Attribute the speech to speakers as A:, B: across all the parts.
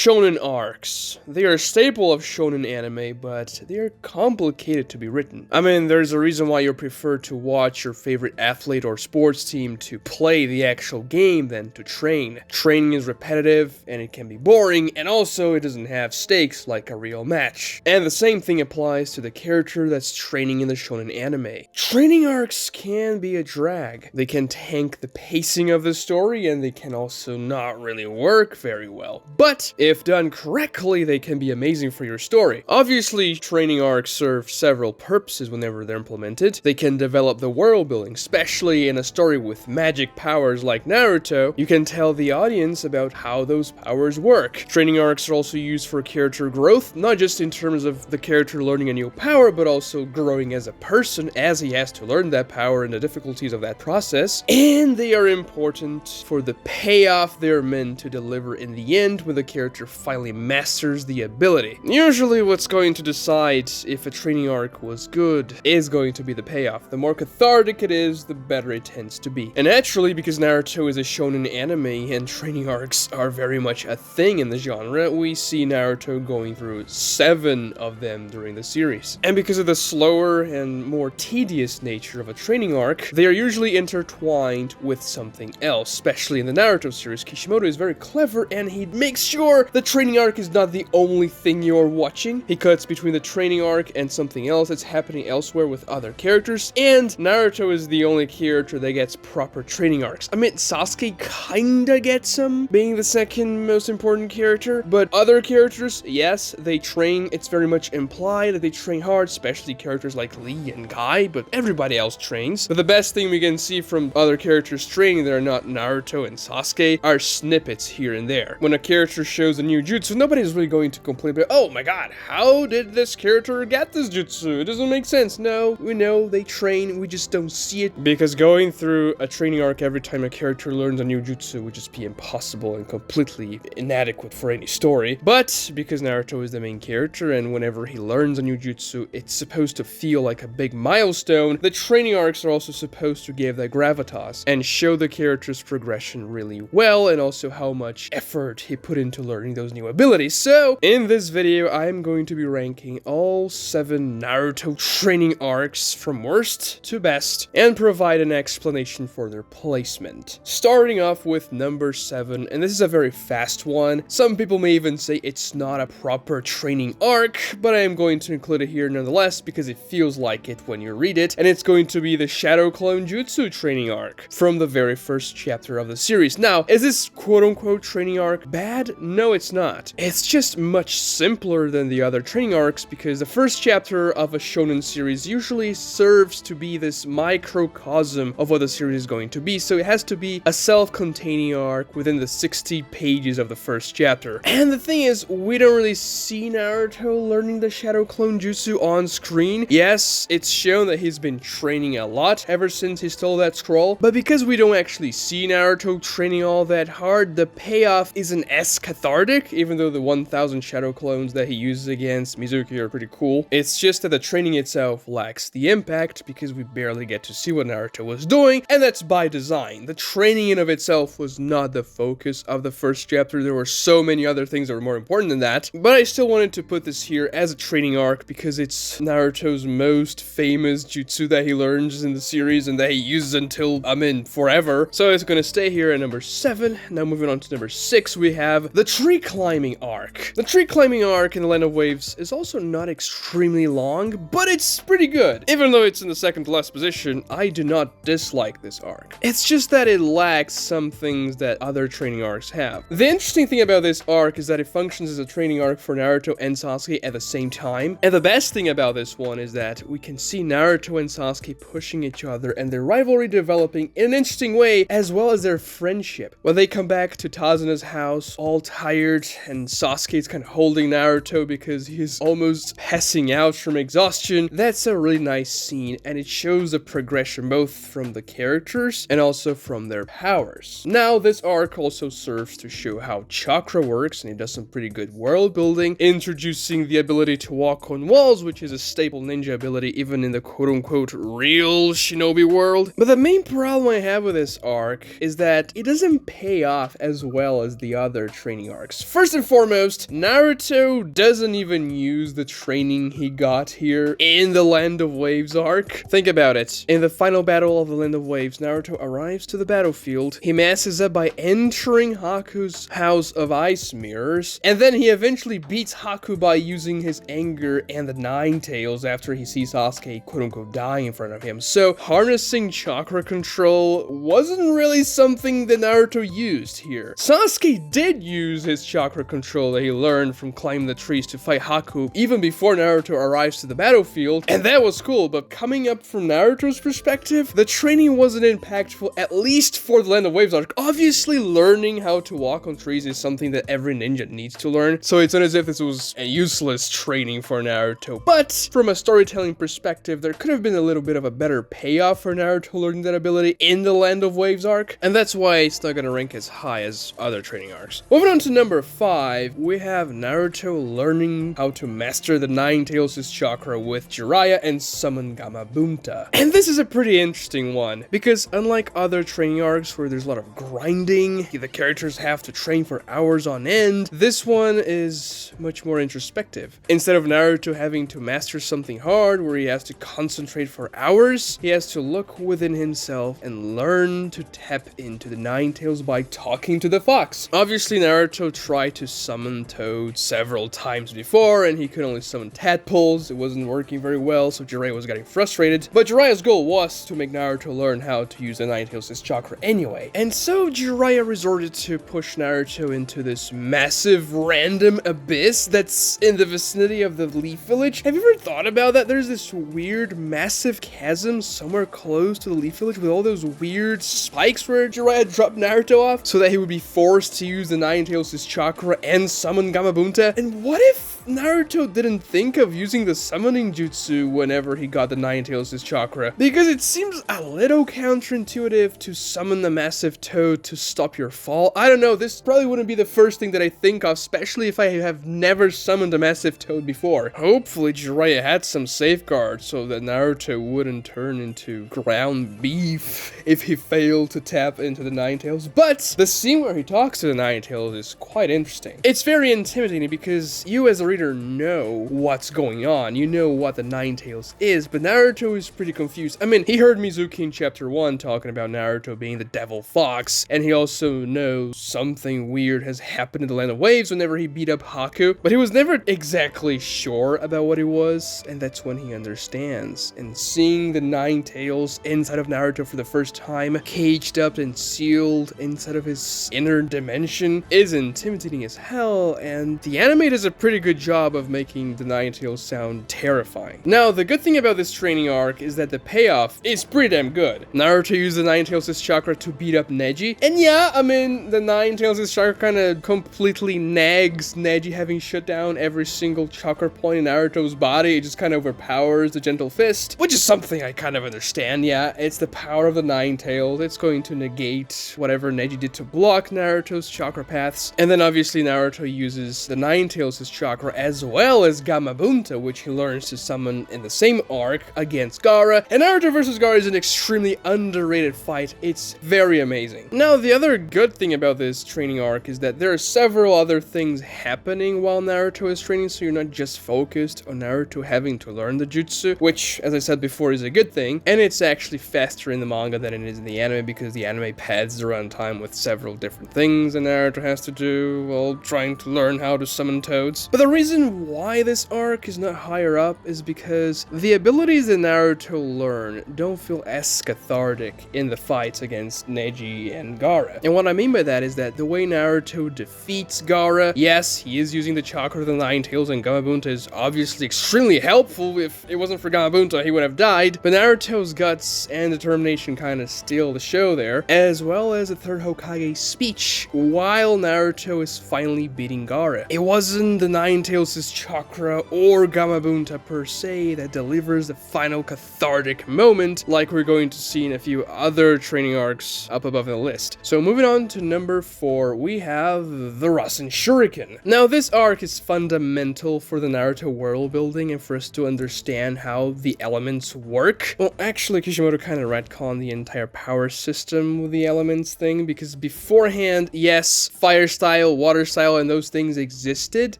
A: Shonen arcs. They are a staple of shonen anime, but they are complicated to be written. I mean, there's a reason why you prefer to watch your favorite athlete or sports team to play the actual game than to train. Training is repetitive, and it can be boring, and also it doesn't have stakes like a real match. And the same thing applies to the character that's training in the shonen anime. Training arcs can be a drag. They can tank the pacing of the story, and they can also not really work very well. But if done correctly, they can be amazing for your story. Obviously, training arcs serve several purposes whenever they're implemented. They can develop the world building, especially in a story with magic powers like Naruto. You can tell the audience about how those powers work. Training arcs are also used for character growth, not just in terms of the character learning a new power, but also growing as a person as he has to learn that power and the difficulties of that process. And they are important for the payoff they're meant to deliver in the end when the character finally masters the ability. Usually what's going to decide if a training arc was good is going to be the payoff. The more cathartic it is, the better it tends to be. And naturally, because Naruto is a shonen anime and training arcs are very much a thing in the genre, we see Naruto going through 7 of them during the series. And because of the slower and more tedious nature of a training arc, they are usually intertwined with something else. Especially in the Naruto series, Kishimoto is very clever and he makes sure the training arc is not the only thing you're watching. He cuts between the training arc and something else that's happening elsewhere with other characters, and Naruto is the only character that gets proper training arcs. I mean, Sasuke kinda gets them, being the second most important character, but other characters, yes, they train. It's very much implied that they train hard, especially characters like Lee and Kai, but everybody else trains. But the best thing we can see from other characters training that are not Naruto and Sasuke are snippets here and there. When a character shows a new jutsu, nobody's really going to complain about, oh my god, how did this character get this jutsu? It doesn't make sense. No, we know they train, we just don't see it. Because going through a training arc every time a character learns a new jutsu would just be impossible and completely inadequate for any story. But because Naruto is the main character and whenever he learns a new jutsu, it's supposed to feel like a big milestone, the training arcs are also supposed to give that gravitas and show the character's progression really well, and also how much effort he put into learning those new abilities. So, in this video, I'm going to be ranking all 7 Naruto training arcs from worst to best, and provide an explanation for their placement. Starting off with number 7, and this is a very fast one. Some people may even say it's not a proper training arc, but I am going to include it here nonetheless because it feels like it when you read it, and it's going to be the Shadow Clone Jutsu training arc from the very first chapter of the series. Now, is this quote-unquote training arc bad? No, it's not. It's just much simpler than the other training arcs because the first chapter of a shonen series usually serves to be this microcosm of what the series is going to be, so it has to be a self-containing arc within the 60 pages of the first chapter. And the thing is, we don't really see Naruto learning the Shadow Clone Jutsu on screen. Yes, it's shown that he's been training a lot ever since he stole that scroll, but because we don't actually see Naruto training all that hard, the payoff isn't as cathartic, even though the 1000 Shadow Clones that he uses against Mizuki are pretty cool. It's just that the training itself lacks the impact because we barely get to see what Naruto was doing, and that's by design. The training in of itself was not the focus of the first chapter. There were so many other things that were more important than that, but I still wanted to put this here as a training arc because it's Naruto's most famous jutsu that he learns in the series and that he uses until, forever. So it's gonna stay here at number 7. Now moving on to number 6, we have the tree climbing arc. The tree climbing arc in the Land of Waves is also not extremely long, but it's pretty good. Even though it's in the second to last position, I do not dislike this arc. It's just that it lacks some things that other training arcs have. The interesting thing about this arc is that it functions as a training arc for Naruto and Sasuke at the same time. And the best thing about this one is that we can see Naruto and Sasuke pushing each other and their rivalry developing in an interesting way, as well as their friendship. When they come back to Tazuna's house, all tired, and Sasuke's kind of holding Naruto because he's almost passing out from exhaustion, that's a really nice scene, and it shows the progression both from the characters and also from their powers. Now, this arc also serves to show how chakra works, and it does some pretty good world building, introducing the ability to walk on walls, which is a staple ninja ability even in the quote-unquote real shinobi world. But the main problem I have with this arc is that it doesn't pay off as well as the other training arcs. arcs. First and foremost, Naruto doesn't even use the training he got here in the Land of Waves arc. Think about it. In the final battle of the Land of Waves, Naruto arrives to the battlefield. He masses up by entering Haku's house of ice mirrors, and then he eventually beats Haku by using his anger and the Nine Tails after he sees Sasuke quote-unquote die in front of him. So harnessing chakra control wasn't really something that Naruto used here. Sasuke did use his chakra control that he learned from climbing the trees to fight Haku even before Naruto arrives to the battlefield, and that was cool, but coming up from Naruto's perspective, the training wasn't impactful, at least for the Land of Waves arc. Obviously, learning how to walk on trees is something that every ninja needs to learn, so it's not as if this was a useless training for Naruto. But from a storytelling perspective, there could have been a little bit of a better payoff for Naruto learning that ability in the Land of Waves arc, and that's why it's not gonna rank as high as other training arcs. Moving on to number 5, we have Naruto learning how to master the Nine Tails' chakra with Jiraiya and summon Gamabunta. And this is a pretty interesting one, because unlike other training arcs where there's a lot of grinding, the characters have to train for hours on end, this one is much more introspective. Instead of Naruto having to master something hard where he has to concentrate for hours, he has to look within himself and learn to tap into the Nine Tails by talking to the fox. Obviously, Naruto tried to summon Toad several times before, and he could only summon tadpoles. It wasn't working very well, so Jiraiya was getting frustrated. But Jiraiya's goal was to make Naruto learn how to use the Nine Tails' chakra anyway. And so Jiraiya resorted to push Naruto into this massive random abyss that's in the vicinity of the Leaf Village. Have you ever thought about that? There's this weird massive chasm somewhere close to the Leaf Village with all those weird spikes where Jiraiya dropped Naruto off so that he would be forced to use the Nine Tails' chakra and summon Gamabunta. And what if Naruto didn't think of using the summoning jutsu whenever he got the Nine Tails' chakra? Because it seems a little counterintuitive to summon the massive toad to stop your fall. I don't know, this probably wouldn't be the first thing that I think of, especially if I have never summoned a massive toad before. Hopefully Jiraiya had some safeguards so that Naruto wouldn't turn into ground beef if he failed to tap into the Nine Tails. But the scene where he talks to the Nine Tails is quite interesting. It's very intimidating because you as a reader know what's going on. You know what the Nine Tails is, but Naruto is pretty confused. I mean, he heard Mizuki in chapter 1 talking about Naruto being the devil fox, and he also knows something weird has happened in the Land of Waves whenever he beat up Haku, but he was never exactly sure about what it was, and that's when he understands. And seeing the Nine Tails inside of Naruto for the first time, caged up and sealed inside of his inner dimension, is intimidating as hell, and the anime does a pretty good job of making the Nine Tails sound terrifying. Now, the good thing about this training arc is that the payoff is pretty damn good. Naruto used the Nine Tails' chakra to beat up Neji, and yeah, I mean, the Nine Tails' chakra kind of completely nags Neji, having shut down every single chakra point in Naruto's body. It just kind of overpowers the Gentle Fist, which is something I kind of understand. Yeah, it's the power of the Nine Tails. It's going to negate whatever Neji did to block Naruto's chakra paths. And then obviously Naruto uses the Nine Tails' chakra as well as Gamabunta, which he learns to summon in the same arc against Gaara. And Naruto vs. Gaara is an extremely underrated fight. It's very amazing. Now, the other good thing about this training arc is that there are several other things happening while Naruto is training, so you're not just focused on Naruto having to learn the jutsu, which, as I said before, is a good thing. And it's actually faster in the manga than it is in the anime, because the anime pads the runtime with several different things that Naruto has to do while trying to learn how to summon toads. But the reason why this arc is not higher up is because the abilities that Naruto learn don't feel as cathartic in the fights against Neji and Gaara. And what I mean by that is that the way Naruto defeats Gaara, yes, he is using the chakra of the Nine Tails, and Gamabunta is obviously extremely helpful. If it wasn't for Gamabunta, he would have died. But Naruto's guts and determination kind of steal the show there, as well as the third Hokage's speech while Naruto is finally beating Gaara. It wasn't the Nine Tails' chakra or Gamabunta per se that delivers the final cathartic moment, like we're going to see in a few other training arcs up above the list. So moving on to number 4, we have the Rasen Shuriken. Now, this arc is fundamental for the Naruto world building and for us to understand how the elements work. Well, actually, Kishimoto kind of retconned the entire power system with the elements thing, because beforehand, yes, fire style style, water style, and those things existed,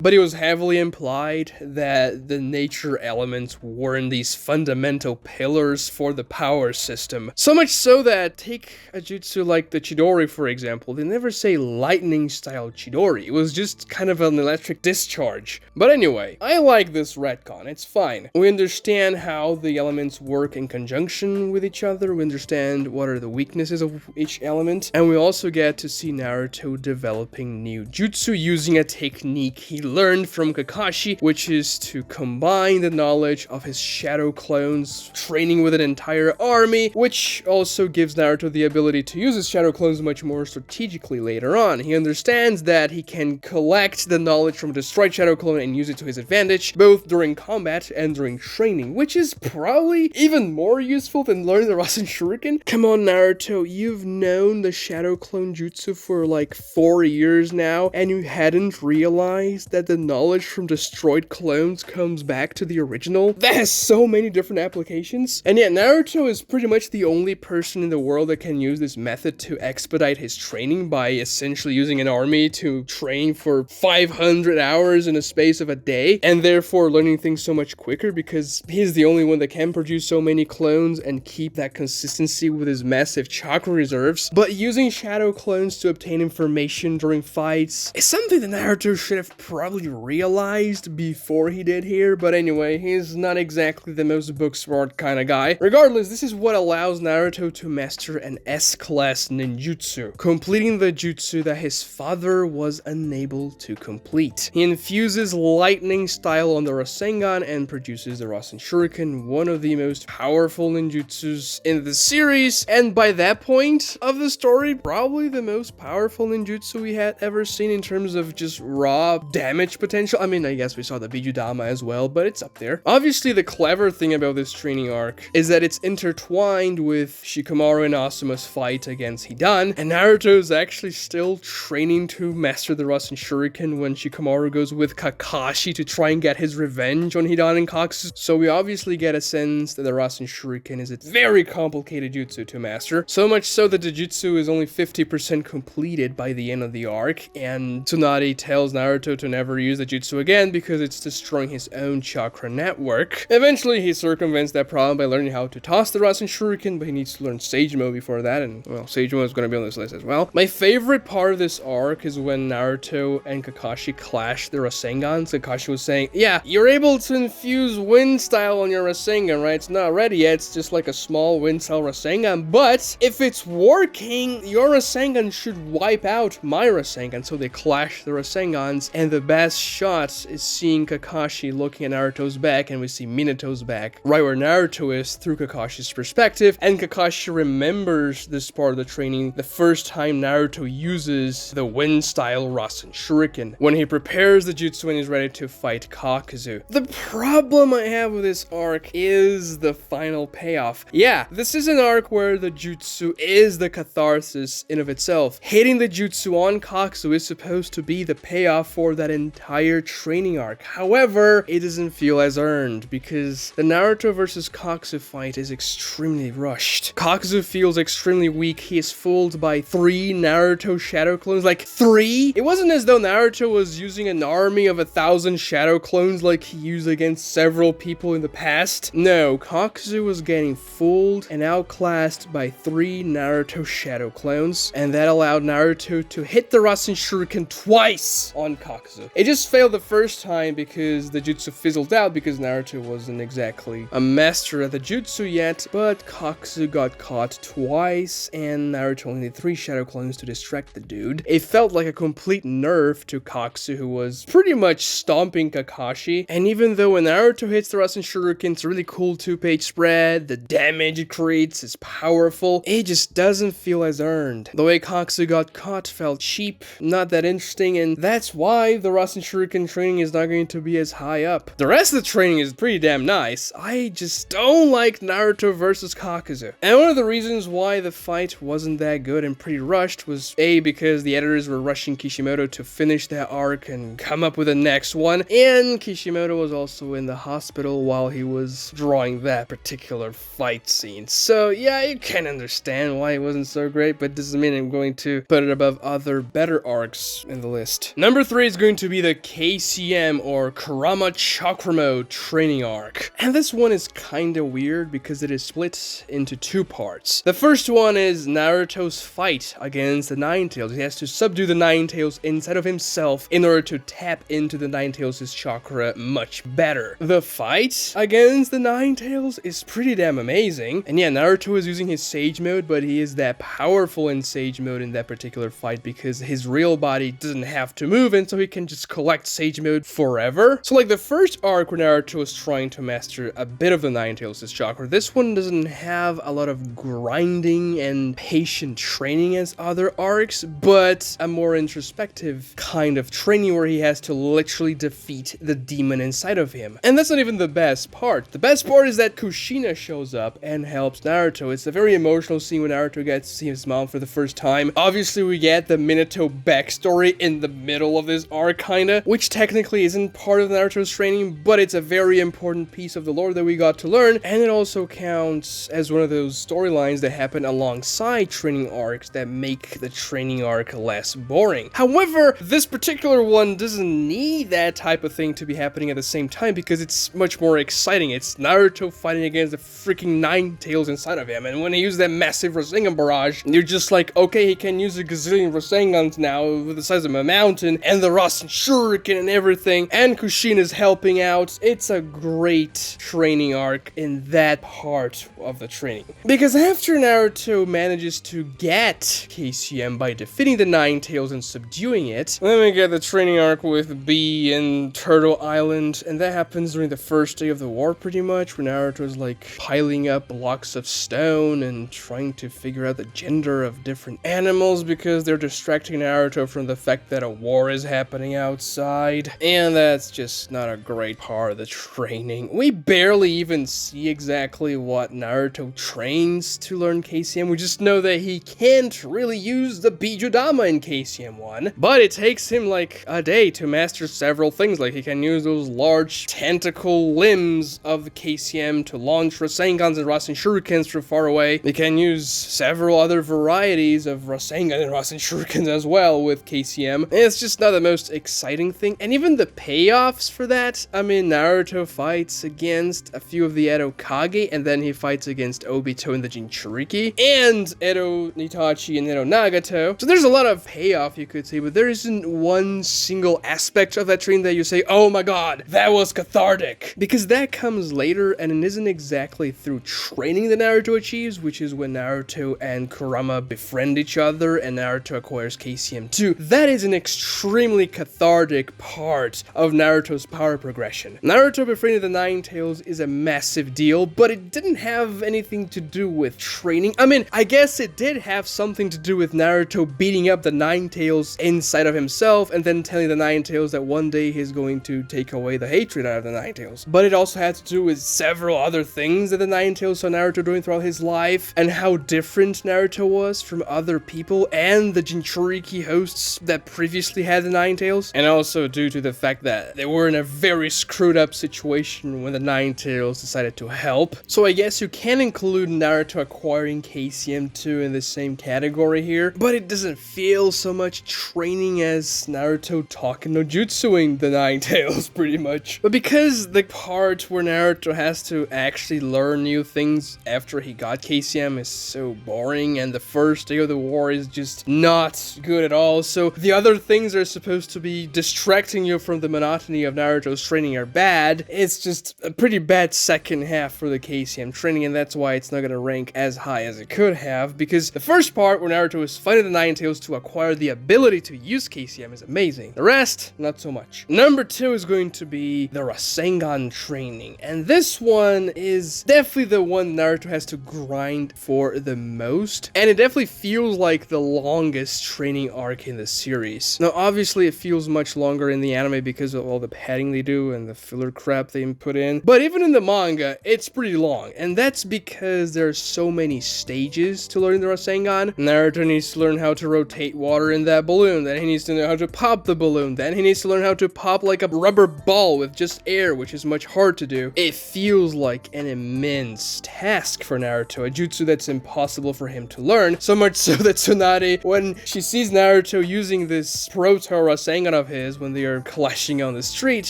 A: but it was heavily implied that the nature elements weren't these fundamental pillars for the power system. So much so that, take a jutsu like the Chidori, for example, they never say lightning style Chidori. It was just kind of an electric discharge. But anyway, I like this retcon, it's fine. We understand how the elements work in conjunction with each other, we understand what are the weaknesses of each element, and we also get to see Naruto developing new jutsu using a technique he learned from Kakashi, which is to combine the knowledge of his shadow clones, training with an entire army, which also gives Naruto the ability to use his shadow clones much more strategically later on. He understands that he can collect the knowledge from a destroyed shadow clone and use it to his advantage, both during combat and during training, which is probably even more useful than learning the Rasen Shuriken. Come on, Naruto, you've known the shadow clone jutsu for like 4 years now, and you hadn't realized that the knowledge from destroyed clones comes back to the original? That has so many different applications. And yet Naruto is pretty much the only person in the world that can use this method to expedite his training by essentially using an army to train for 500 hours in a space of a day, and therefore learning things so much quicker because he's the only one that can produce so many clones and keep that consistency with his massive chakra reserves. But using shadow clones to obtain information during fights is something that Naruto should have probably realized before he did here, but anyway, he's not exactly the most book smart kind of guy. Regardless, this is what allows Naruto to master an S-class ninjutsu, completing the jutsu that his father was unable to complete. He infuses lightning style on the Rasengan and produces the Rasen Shuriken, one of the most powerful ninjutsus in the series, and by that point of the story, probably the most powerful ninjutsu we had ever seen in terms of just raw damage potential. I mean, I guess we saw the Bijudama as well, but it's up there. Obviously, the clever thing about this training arc is that it's intertwined with Shikamaru and Asuma's fight against Hidan, and Naruto is actually still training to master the Rasen Shuriken when Shikamaru goes with Kakashi to try and get his revenge on Hidan and Kakuzu. So we obviously get a sense that the Rasen Shuriken is a very complicated jutsu to master, so much so that the jutsu is only 50% completed by the end of the arc, and Tsunade tells Naruto to never use the jutsu again because it's destroying his own chakra network. Eventually, he circumvents that problem by learning how to toss the Rasen Shuriken, but he needs to learn Sage Mode before that, and well, Sage Mode is going to be on this list as well. My favorite part of this arc is when Naruto and Kakashi clash the Rasengans. Kakashi was saying, yeah, you're able to infuse wind style on your Rasengan, right? It's not ready yet, it's just like a small wind style Rasengan, but if it's working, your Rasengan should wipe out my Rasengan. So they clash the Rasengans, and the best shot is seeing Kakashi looking at Naruto's back, and we see Minato's back, right where Naruto is through Kakashi's perspective, and Kakashi remembers this part of the training the first time Naruto uses the wind style Rasen Shuriken, when he prepares the jutsu and he's ready to fight Kakuzu. The problem I have with this arc is the final payoff. Yeah, this is an arc where the jutsu is the catharsis in of itself. Hitting the jutsu on Kakuzu is supposed to be the payoff for that entire training arc. However, it doesn't feel as earned because the Naruto versus Kakuzu fight is extremely rushed. Kakuzu feels extremely weak. He is fooled by 3 Naruto shadow clones. Like 3? It wasn't as though Naruto was using an army of 1,000 shadow clones like he used against several people in the past. No, Kakuzu was getting fooled and outclassed by 3 Naruto shadow clones, and that allowed Naruto to hit the Rasen Shuriken twice on Kakuzu. It just failed the first time because the jutsu fizzled out because Naruto wasn't exactly a master at the jutsu yet, but Kakuzu got caught twice and Naruto only needed 3 shadow clones to distract the dude. It felt like a complete nerf to Kakuzu, who was pretty much stomping Kakashi, and even though when Naruto hits the Rasen Shuriken, it's a really cool 2-page spread, the damage it creates is powerful, it just doesn't feel as earned. The way Kakuzu got caught felt cheap, not that interesting, and that's why the Rasen Shuriken training is not going to be as high up. The rest of the training is pretty damn nice. I just don't like Naruto versus Kakuzu. And one of the reasons why the fight wasn't that good and pretty rushed was A, because the editors were rushing Kishimoto to finish that arc and come up with the next one, and Kishimoto was also in the hospital while he was drawing that particular fight scene. So yeah, you can understand why it wasn't so great, but doesn't mean I'm going to put it above other better other arcs in the list. Number 3 is going to be the KCM or Kurama Chakramo training arc. And this one is kinda weird because it is split into 2 parts. The first one is Naruto's fight against the Nine-Tails. He has to subdue the Nine-Tails inside of himself in order to tap into the Nine-Tails' chakra much better. The fight against the Nine-Tails is pretty damn amazing. And yeah, Naruto is using his Sage mode, but he is that powerful in Sage mode in that particular fight because his real body doesn't have to move, and so he can just collect Sage mode forever. So like the first arc where Naruto is trying to master a bit of the Nine-Tails' chakra, this one doesn't have a lot of grinding and patient training as other arcs, but a more introspective kind of training where he has to literally defeat the demon inside of him. And that's not even the best part. The best part is that Kushina shows up and helps Naruto. It's a very emotional scene when Naruto gets to see his mom for the first time. Obviously, we get the Minato backstory in the middle of this arc, kinda, which technically isn't part of Naruto's training, but it's a very important piece of the lore that we got to learn, and it also counts as one of those storylines that happen alongside training arcs that make the training arc less boring. However, this particular one doesn't need that type of thing to be happening at the same time because it's much more exciting. It's Naruto fighting against the freaking Nine-Tails inside of him, and when he uses that massive Rasengan barrage, you're just like, okay, he can use a gazillion Rasengans now with the size of a mountain, and the Rasen Shuriken and everything, and Kushina's helping out. It's a great training arc in that part of the training. Because after Naruto manages to get KCM by defeating the Nine-Tails and subduing it, then we get the training arc with Bee and Turtle Island, and that happens during the first day of the war pretty much, where Naruto's like piling up blocks of stone and trying to figure out the gender of different animals because they're distracting Naruto from the fact that a war is happening outside. And that's just not a great part of the training. We barely even see exactly what Naruto trains to learn KCM. We just know that he can't really use the Bijudama in KCM 1, but it takes him like a day to master several things. Like he can use those large tentacle limbs of the KCM to launch Rasengans and Rasen Shurikens from far away. He can use several other varieties of Rasengan and Rasen Shurikens as well with KCM. And it's just not the most exciting thing. And even the payoffs for that, I mean, Naruto fights against a few of the Edo Kage, and then he fights against Obito and the Jinchuriki, and Edo Itachi and Edo Nagato. So there's a lot of payoff, you could say, but there isn't one single aspect of that training that you say, oh my god, that was cathartic. Because that comes later, and it isn't exactly through training that Naruto achieves, which is when Naruto and Kurama befriend each other and Naruto acquires KCM2. That is an extremely cathartic part of Naruto's power progression. Naruto befriending the Nine-Tails is a massive deal, but it didn't have anything to do with training. I mean, I guess it did have something to do with Naruto beating up the Nine-Tails inside of himself and then telling the Nine-Tails that one day he's going to take away the hatred out of the Nine-Tails. But it also had to do with several other things that the Nine-Tails saw Naruto doing throughout his life, and how different Naruto was from other people and the Jinchuriki hosts that previously had the Nine-Tails, and also due to the fact that they were in a very screwed up situation when the Nine-Tails decided to help. So I guess you can include Naruto acquiring KCM2 in the same category here, but it doesn't feel so much training as Naruto talking no jutsuing the Nine-Tails pretty much. But because the part where Naruto has to actually learn new things after he got KCM is so boring, and the first day of the war is just not good at all, so the other things that are supposed to be distracting you from the monotony of Naruto's training are bad. It's just a pretty bad second half for the KCM training, and that's why it's not gonna rank as high as it could have, because the first part where Naruto is fighting the Nine-Tails to acquire the ability to use KCM is amazing. The rest, not so much. Number 2 is going to be the Rasengan training, and this one is definitely the one Naruto has to grind for the most, and it definitely feels like the longest training arc in the series. Now, obviously, it feels much longer in the anime because of all the padding they do and the filler crap they put in, but even in the manga, it's pretty long, and that's because there are so many stages to learn the Rasengan. Naruto needs to learn how to rotate water in that balloon, then he needs to know how to pop the balloon, then he needs to learn how to pop like a rubber ball with just air, which is much hard to do. It feels like an immense task for Naruto, a jutsu that's impossible for him to learn, so much so that Tsunade, when she sees Naruto Naruto using this proto Rasengan of his when they are clashing on the streets,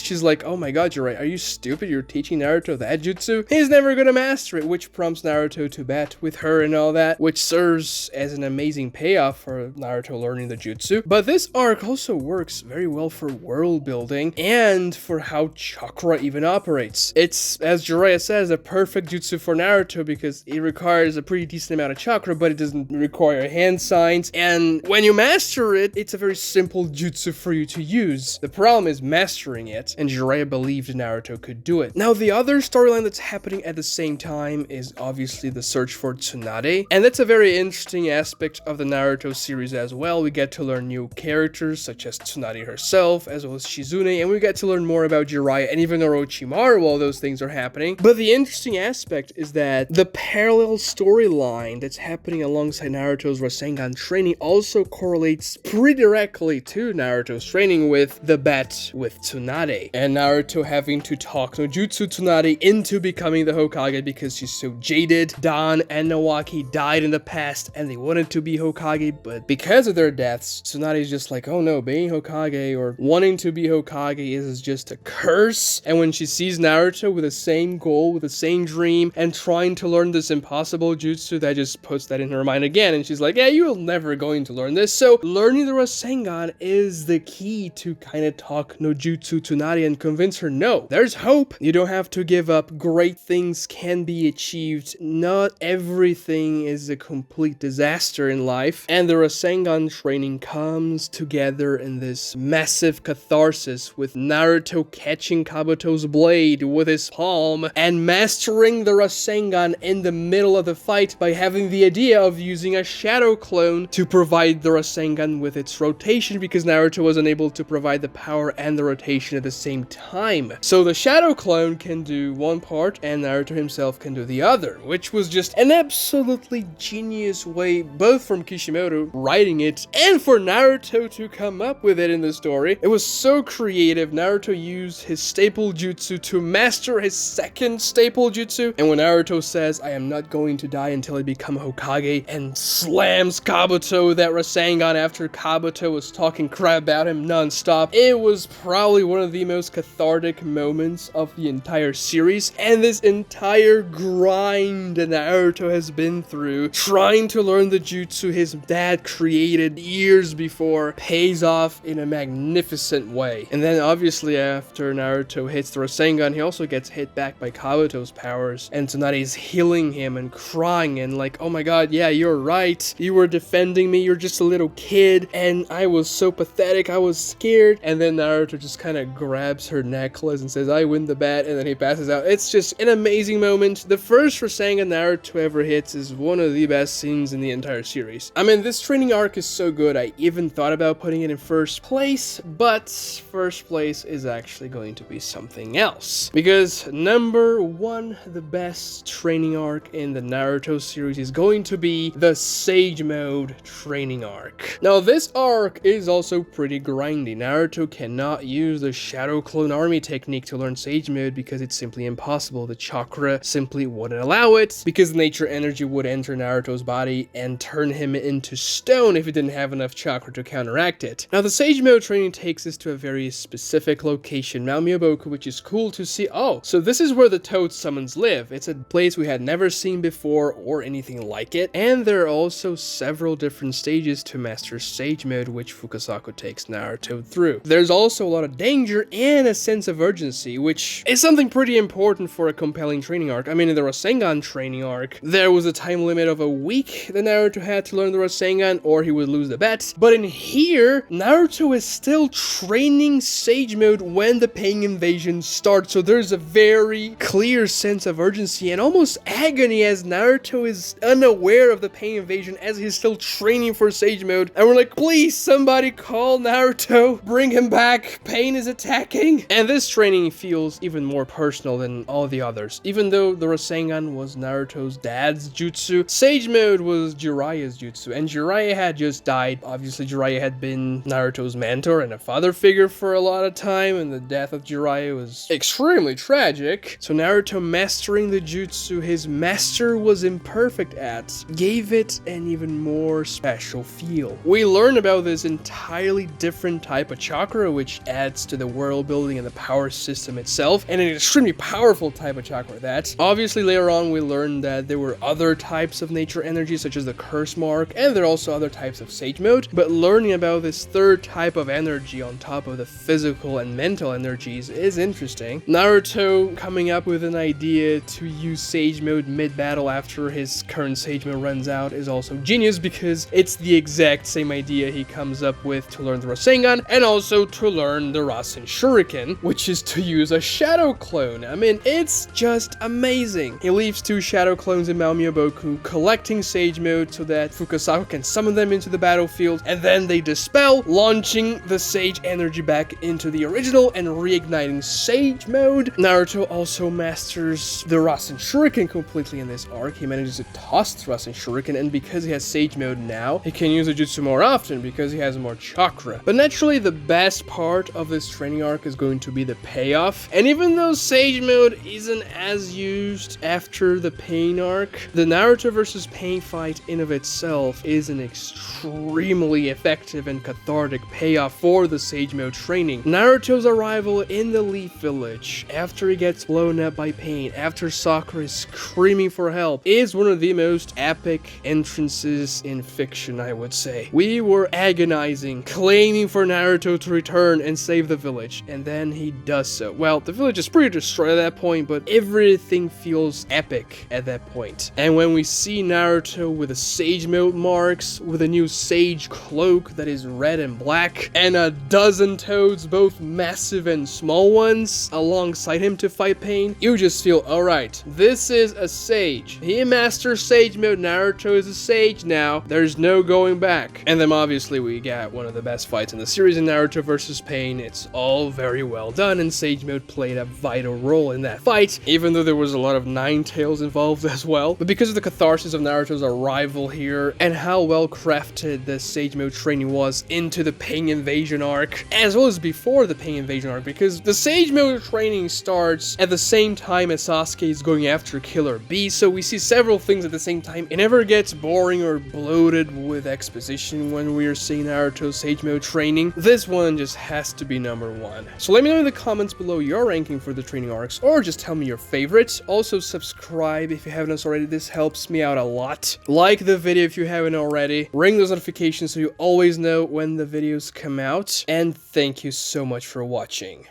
A: she's like, oh my god, Jiraiya, are you stupid? You're teaching Naruto that jutsu? He's never gonna master it, which prompts Naruto to bet with her and all that, which serves as an amazing payoff for Naruto learning the jutsu. But this arc also works very well for world building and for how chakra even operates. It's, as Jiraiya says, a perfect jutsu for Naruto because it requires a pretty decent amount of chakra, but it doesn't require hand signs, and when you master it, it's a very simple jutsu for you to use. The problem is mastering it, and Jiraiya believed Naruto could do it. Now, the other storyline that's happening at the same time is obviously the search for Tsunade, and that's a very interesting aspect of the Naruto series as well. We get to learn new characters such as Tsunade herself, as well as Shizune, and we get to learn more about Jiraiya and even Orochimaru while those things are happening. But the interesting aspect is that the parallel storyline that's happening alongside Naruto's Rasengan training also correlates pretty directly to Naruto's training with the bet with Tsunade, and Naruto having to talk no Jutsu Tsunade into becoming the Hokage because she's so jaded. Dan and Nawaki died in the past and they wanted to be Hokage, but because of their deaths, Tsunade is just like, oh no, being Hokage or wanting to be Hokage is just a curse. And when she sees Naruto with the same goal, with the same dream, and trying to learn this impossible jutsu, that just puts that in her mind again, and she's like, yeah, you're never going to learn this. So learning the Rasengan is the key to kind of talk no Jutsu Tsunade and convince her, no, there's hope. You don't have to give up. Great things can be achieved. Not everything is a complete disaster in life. And the Rasengan training comes together in this massive catharsis with Naruto catching Kabuto's blade with his palm and mastering the Rasengan in the middle of the fight by having the idea of using a shadow clone to provide the Rasengan with its rotation because Naruto was unable to provide the power and the rotation at the same time. So the shadow clone can do one part and Naruto himself can do the other, which was just an absolutely genius way, both from Kishimoto writing it and for Naruto to come up with it in the story. It was so creative. Naruto used his staple jutsu to master his second staple jutsu, and when Naruto says, I am not going to die until I become Hokage, and slams Kabuto with that Rasengan after Kabuto was talking crap about him non-stop, it was probably one of the most cathartic moments of the entire series. And this entire grind that Naruto has been through, trying to learn the jutsu his dad created years before, pays off in a magnificent way. And then obviously after Naruto hits the Rasengan, he also gets hit back by Kabuto's powers, and Tsunade's healing him and crying and like, oh my god, yeah, you're right. You were defending me. You're just a little kid, and I was so pathetic. I was scared. And then Naruto just kind of grabs her necklace and says, I win the bet, and then he passes out. It's just an amazing moment. The first Rasengan Naruto ever hits is one of the best scenes in the entire series. I mean, this training arc is so good, I even thought about putting it in first place, but first place is actually going to be something else. Because number one, the best training arc in the Naruto series is going to be the Sage Mode training arc. Now, this arc is also pretty grindy. Naruto cannot use the Shadow Clone Army technique to learn Sage Mode because it's simply impossible. The chakra simply wouldn't allow it because nature energy would enter Naruto's body and turn him into stone if he didn't have enough chakra to counteract it. Now, the Sage Mode training takes us to a very specific location, Mount Myoboku, which is cool to see. Oh, so this is where the Toad Summons live. It's a place we had never seen before or anything like it, and there are also several different stages to master Sage Mode, which Fukasaku takes Naruto through. There's also a lot of danger and a sense of urgency, which is something pretty important for a compelling training arc. I mean, in the Rasengan training arc, there was a time limit of a week that Naruto had to learn the Rasengan or he would lose the bet. But in here, Naruto is still training Sage Mode when the Pain Invasion starts, so there's a very clear sense of urgency and almost agony as Naruto is unaware of the Pain Invasion as he's still training for Sage Mode. And we're like, please, somebody call Naruto, bring him back, Pain is attacking. And this training feels even more personal than all the others. Even though the Rasengan was Naruto's dad's jutsu, Sage Mode was Jiraiya's jutsu, and Jiraiya had just died. Obviously, Jiraiya had been Naruto's mentor and a father figure for a lot of time, and the death of Jiraiya was extremely tragic. So Naruto mastering the jutsu his master was imperfect at gave it an even more special feel, we learn about this entirely different type of chakra, which adds to the world building and the power system itself, and an extremely powerful type of chakra that. Obviously, later on, we learned that there were other types of nature energy, such as the curse mark, and there are also other types of sage mode, but learning about this third type of energy on top of the physical and mental energies is interesting. Naruto coming up with an idea to use sage mode mid-battle after his current sage mode runs out is also genius, because it's the exact same idea he comes up with to learn the Rasengan and also to learn the Rasen Shuriken, which is to use a shadow clone. I mean, it's just amazing. He leaves 2 shadow clones in Mao Miyaboku, collecting sage mode so that Fukasaku can summon them into the battlefield, and then they dispel, launching the sage energy back into the original and reigniting sage mode. Naruto also masters the Rasen Shuriken completely in this arc. He manages to toss the Rasen Shuriken, and because he has sage mode now, he can use the jutsu more often because he has more chakra. But naturally, the best part of this training arc is going to be the payoff, and even though sage mode isn't as used after the Pain arc, the Naruto versus Pain fight in of itself is an extremely effective and cathartic payoff for the sage mode training. Naruto's arrival in the Leaf Village after he gets blown up by Pain, after Sakura is screaming for help, is one of the most epic entrances in fiction, I would say. We were agonizing, claiming for Naruto to return and save the village, and then he does so. Well, the village is pretty destroyed at that point, but everything feels epic at that point. And when we see Naruto with the sage mode marks, with a new sage cloak that is red and black, and a dozen toads, both massive and small ones, alongside him to fight Pain, you just feel, alright, this is a sage. He masters sage mode, Naruto is a sage now, there's no going back. And then obviously we got one of the best fights in the series in Naruto versus Pain. It's all very well done, and sage mode played a vital role in that fight, even though there was a lot of Nine Tails involved as well. But because of the catharsis of Naruto's arrival here, and how well crafted the sage mode training was into the Pain Invasion arc, as well as before the Pain Invasion arc, because the sage mode training starts at the same time as Sasuke is going after Killer Bee, so we see several things at the same time. It never gets boring or bloated with exposition when we are seeing Naruto's sage mode training. This one just has to be #1. So let me know in the comments below your ranking for the training arcs, or just tell me your favorites. Also subscribe if you haven't already, this helps me out a lot. Like the video if you haven't already, ring those notifications so you always know when the videos come out, and thank you so much for watching.